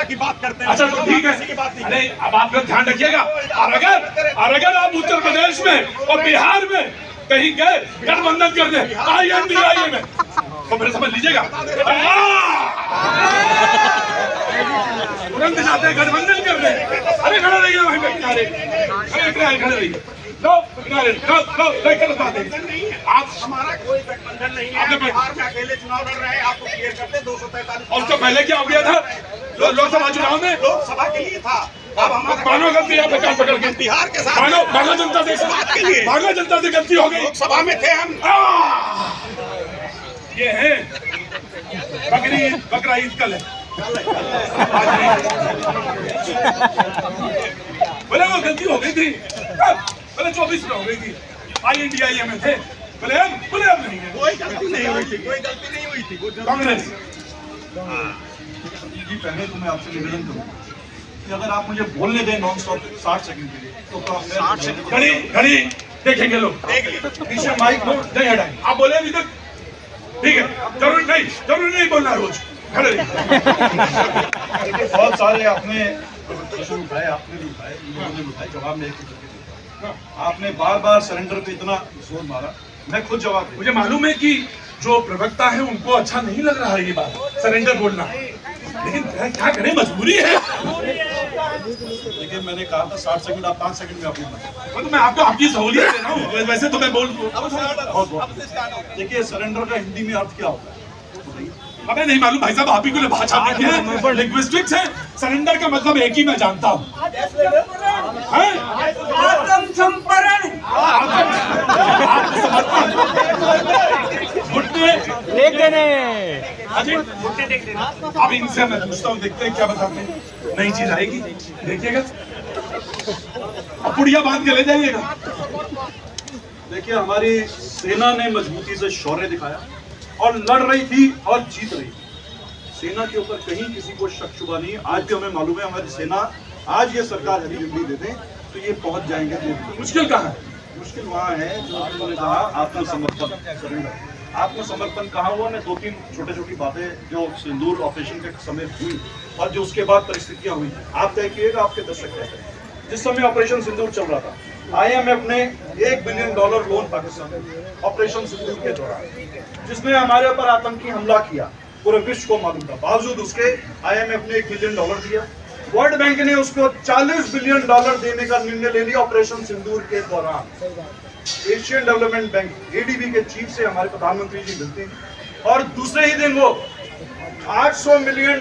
की बात करते हैं। अच्छा तो ठीक है की बात नहीं। अरे अब आप लोग ध्यान रखिएगा, और अगर आप उत्तर प्रदेश में और बिहार में कहीं गए गठबंधन करने INDIA में तो फिर समझ लीजिएगा तुरंत जाते हैं गठबंधन करने। अरे खड़े रहिए वहीं पे किनारे, खड़े रहिए। लो किनारे लो लेकर बात है। आप हमारा कोई गठबंधन नहीं है। बिहार में अकेले चुनाव लड़ रहे हैं, आपको क्लियर करते 243। और उससे पहले क्या हो गया था लोकसभा चुनाव में? लोकसभा के लिए था। अब हमारा मानो गलती आप कान पकड़ के बिहार के साथ मानो जनता से बात के लिए मानो जनता से गलती हो गई। लोकसभा में थे हम। ये है बकरा ईद कल है। बोले वो गलती हो गई थी, बोले 24 में हो गई थी, INDIA में थे, बोले अब नहीं है। कोई गलती नहीं हुई थी, कोई गलती नहीं हुई थी। कांग्रेस जी पहले तो मैं आपसे निवेदन करूँ कि अगर आप मुझे बोलने दें नॉन स्टॉप 60 सेकंड के लिए तो 60 सेकंड घड़ी देखेंगे लोग, पीछे माइक लो नहीं हटाएंगे। आप बोले अभी तक ठीक है, जरूरी नहीं बोलना रोज। खड़े बहुत सारे आपने प्रश्न उठाए, आपने भी उठाए, लोगों ने उठाए, जवाब में एक ही करके दिया। आपने बार बार सरेंडर पे इतना जोर मारा, मैं खुद जवाब मुझे मालूम है कि जो प्रवक्ता है उनको अच्छा नहीं लग रहा है ये बात सरेंडर बोलना, लेकिन क्या करें, मजबूरी है। लेकिन मैंने कहा था 60 सेकंड, आप 5 सेकंड में अपनी बात। तो मैं आपको आपकी सहूलियत दे रहा हूँ, वैसे तो मैं बोल देखिए सरेंडर का हिंदी में अर्थ क्या होता है हमें नहीं मालूम भाई साहब, आप ही को भाषा देखिए, लिंग्विस्टिक्स है। सरेंडर का मतलब एक ही मैं जानता हूँ, अब इनसे मैं पूछता हूँ, देखते हैं क्या बताते हैं। नई चीज आएगी देखिएगा, अब पुड़िया बांध के ले जाइएगा। देखिए हमारी सेना ने मजबूती से शौर्य दिखाया और लड़ रही थी और जीत रही थी। सेना के ऊपर कहीं किसी को शक शुबा नहीं। आज भी हमें मालूम है हमारी सेना, आज ये सरकार हरी झंडी दे दें तो ये पहुंच जाएंगे। मुश्किल कहाँ है? मुश्किल वहाँ है जो उन्होंने कहा आत्मसमर्पण। आत्मसमर्पण कहा हुआ ने 2-3 छोटी बातें जो सिंदूर ऑपरेशन के समय हुई और जो उसके बाद परिस्थितियां हुई, आप तय किएगा आपके दर्शक कहते हैं। जिस समय ऑपरेशन सिंदूर चल रहा था, IMF ने $1 बिलियन लोन पाकिस्तान ऑपरेशन सिंदूर के दौरान, जिसने हमारे ऊपर आतंकी हमला किया, पूरे विश्व को मालूम था, बावजूद उसके IMF ने $1 बिलियन दिया। वर्ल्ड बैंक ने उसको $40 बिलियन देने का निर्णय ले लिया ऑपरेशन सिंदूर के दौरान। एशियन डेवलपमेंट बैंक ADB के चीफ से हमारे प्रधानमंत्री जी मिलते हैं और दूसरे ही दिन वो $800 मिलियन